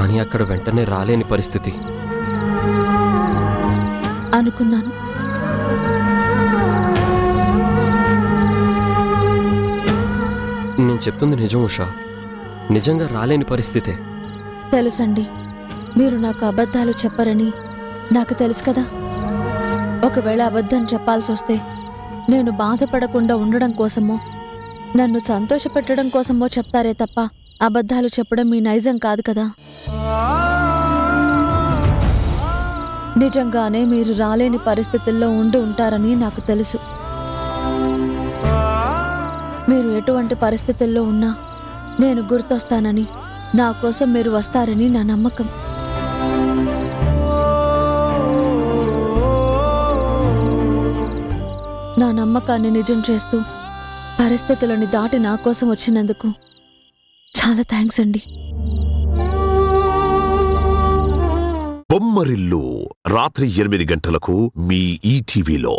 కానీ అక్కడ వెంటనే రాలేని పరిస్థితి. అనుకున్నాను. నేను చెప్తుంది నిజం ఉషా, నిజంగా రాలేని పరిస్థితే. తెలుసండి, మీరు నాకు అబద్ధాలు చెప్పరని నాకు తెలుసు కదా. ఒకవేళ అబద్ధం చెప్పాల్సి వస్తే నేను బాధపడకుండా ఉండడం కోసమో నన్ను సంతోషపెట్టడం కోసమో చెప్తారే తప్ప అబద్ధాలు చెప్పడం మీ నైజం కాదు కదా. నిజంగానే మీరు రాలేని పరిస్థితుల్లో ఉండి ఉంటారని నాకు తెలుసు. మీరు ఎటువంటి పరిస్థితుల్లో ఉన్నా నేను గుర్తొస్తానని, నా కోసం మీరు వస్తారని నా నమ్మకం. నా నమ్మకాన్ని నిజం చేస్తూ పరిస్థితులని దాటి నా కోసం వచ్చినందుకు చాలా థ్యాంక్స్ అండి. బొమ్మరిల్లు రాత్రి 8 గంటలకు మీ ఈటీవీలో.